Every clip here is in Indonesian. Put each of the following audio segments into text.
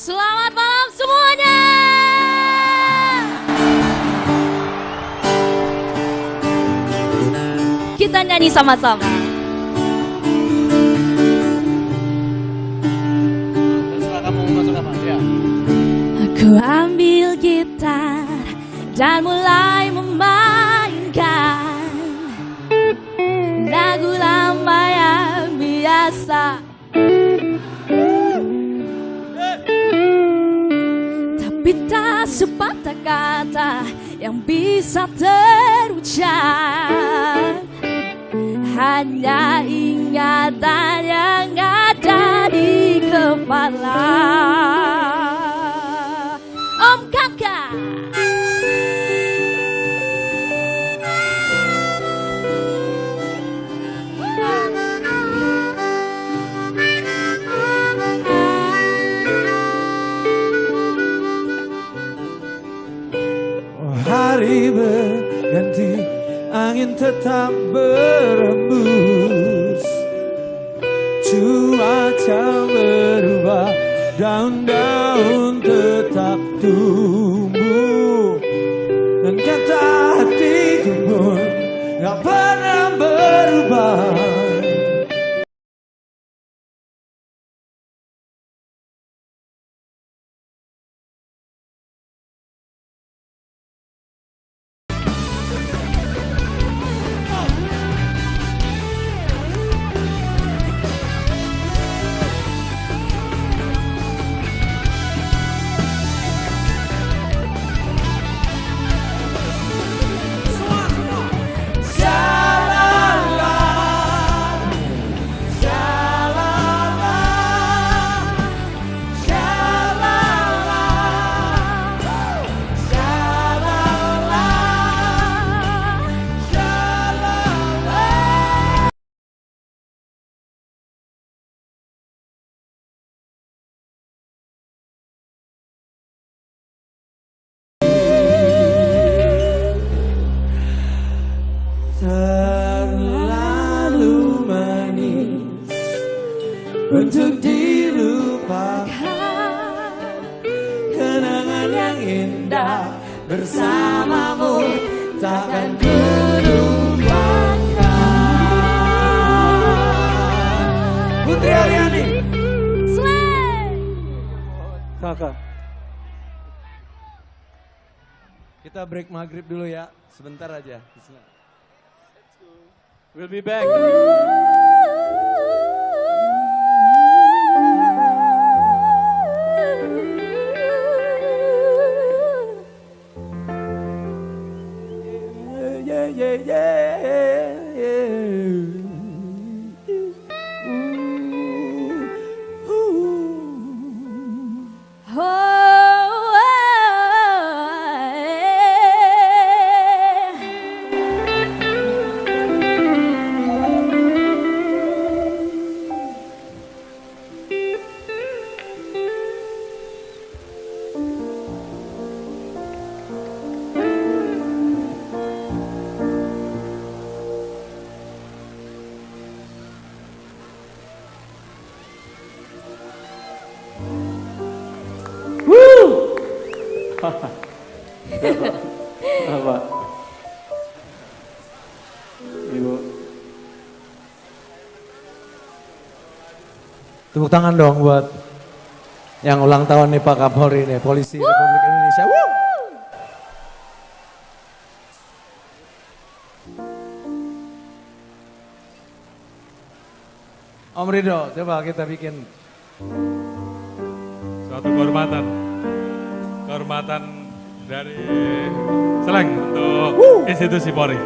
Selamat malam semuanya. Kita nyanyi sama-sama. Terserah kamu mau masuk apa? Ya. Aku ambil gitar dan mulai memainkan lagu lama yang biasa. Tapi tak sepatah kata yang bisa terucap, hanya ingatan yang ada di kepala. Om Kakak. Hari berganti, angin tetap berembus, cuaca berubah, daun-daun tetap tumbuh, dan kata hatiku pun gak pernah berubah. Terlalu manis untuk dilupakan, kenangan yang indah bersamamu takkan kulupakan. Putri Aryani, Kakak. Kita break maghrib dulu ya, sebentar aja. We'll be back. Apa? Ibu. Tepuk tangan dong buat yang ulang tahun nih Pak Kapolri nih, Polisi Republik Indonesia. Woo! Om Ridho, coba kita bikin suatu kehormatan dari Seleng untuk institusi Polri.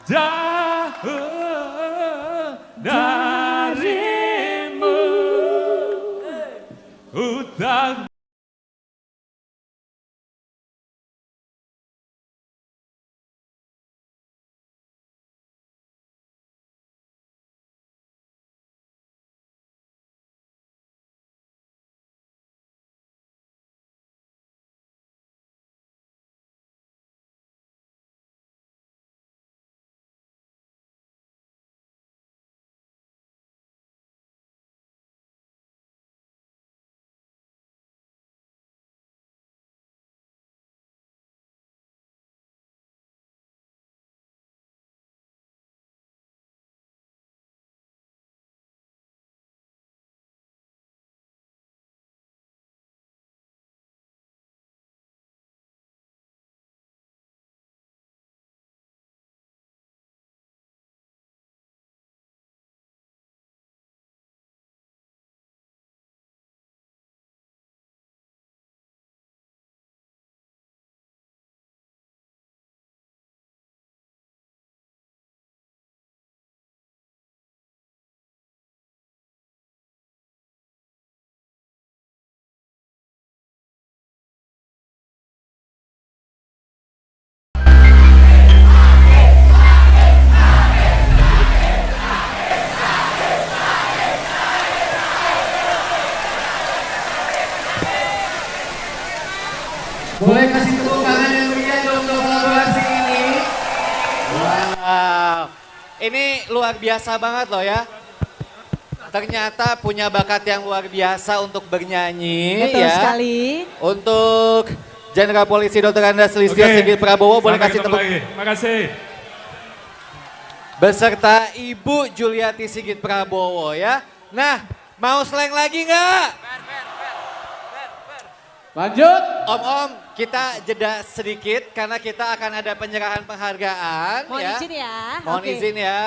jauh darimu. Utang Boleh kasih tepuk tangan yang meriah untuk kolaborasi ini. Wow, ini luar biasa banget loh ya. Ternyata punya bakat yang luar biasa untuk bernyanyi. Betul ya. sekali. Untuk Jenderal Polisi Dr. Andes Listio Sigit Prabowo, boleh kasih tepuk. Terima kasih. Beserta Ibu Juliati Sigit Prabowo ya. Nah, mau slang lagi nggak? Lanjut. Om, kita jeda sedikit karena kita akan ada penyerahan penghargaan. Mohon ya. izin ya. Mohon Oke. izin ya.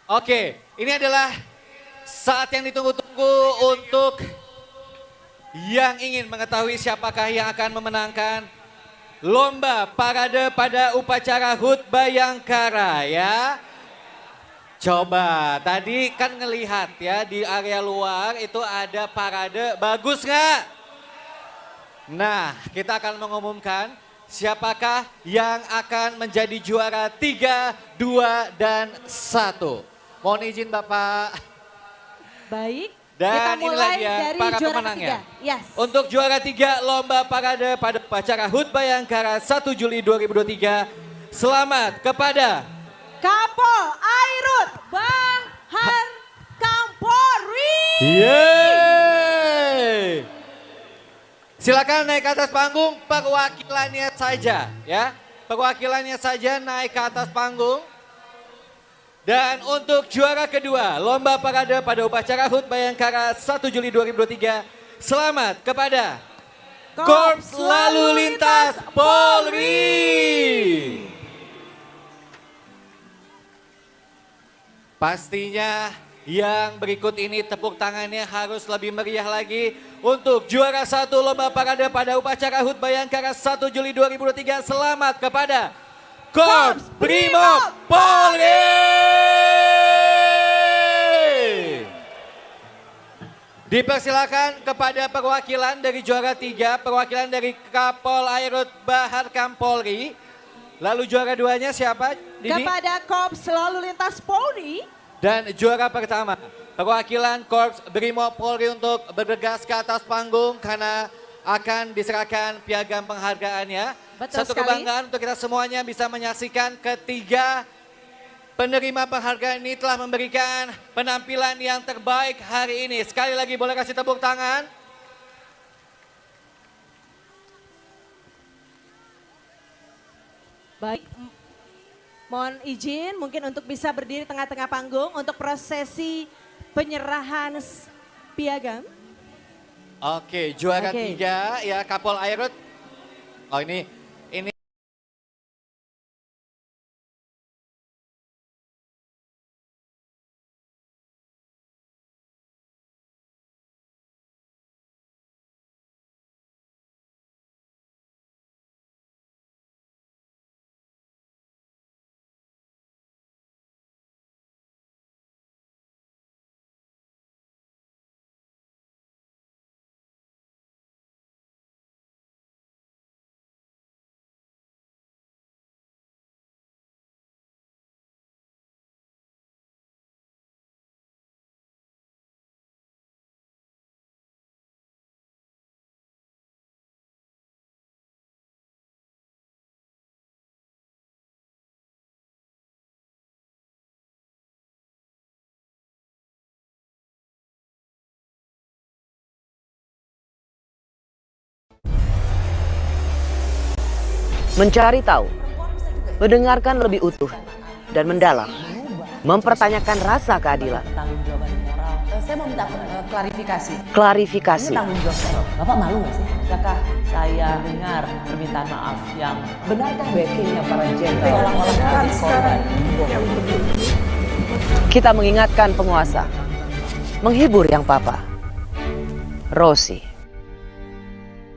Oke, ini adalah saat yang ditunggu-tunggu untuk yang ingin mengetahui siapakah yang akan memenangkan lomba parade pada upacara HUT Bayangkara ya. Coba, tadi kan ngelihat ya di area luar itu ada parade, bagus nggak? Nah, kita akan mengumumkan siapakah yang akan menjadi juara 3, 2, dan 1. Mohon izin Bapak. Baik. Dan kita inilah mulai dia dari para juara pemenangnya. ketiga. Yes. Untuk juara 3 lomba parade pada upacara HUT Bayangkara 1 Juli 2023. Selamat kepada Kapol Airut Bahar Kampori. Yeay. Silakan naik ke atas panggung, perwakilannya saja ya. Perwakilannya saja naik ke atas panggung. Dan untuk juara kedua, lomba parade pada upacara HUT Bayangkara 1 Juli 2023. Selamat kepada Korps Lalu Lintas Polri. Pastinya yang berikut ini tepuk tangannya harus lebih meriah lagi untuk juara 1 lomba parade pada upacara HUT Bayangkara 1 Juli 2023. Selamat kepada Korps Brimob Polri. Dipersilakan kepada perwakilan dari juara 3, perwakilan dari Kapol Airut Bahar Kampolri. Lalu juara 2-nya siapa? Dini? Kepada Korps Lalu Lintas Polri. Dan juara pertama, perwakilan Korps Brimob Polri untuk bergegas ke atas panggung karena akan diserahkan piagam penghargaannya. Betul Satu sekali. kebanggaan untuk kita semuanya bisa menyaksikan ketiga penerima penghargaan ini telah memberikan penampilan yang terbaik hari ini. Sekali lagi boleh kasih tepuk tangan. Baik. Mohon izin mungkin untuk bisa berdiri tengah-tengah panggung untuk prosesi penyerahan piagam. Oke, juara Oke. 3 ya Kapol Airut. Oh ini Mencari tahu, mendengarkan lebih utuh dan mendalam, mempertanyakan rasa keadilan. Saya mau minta klarifikasi. Klarifikasi. Ini tanggung jawab saya. Bapak malu nggak sih? Apakah saya dengar permintaan maaf yang benarkah backingnya para jenderal orang-orang korban? Kita mengingatkan penguasa, menghibur yang papa. Rosi.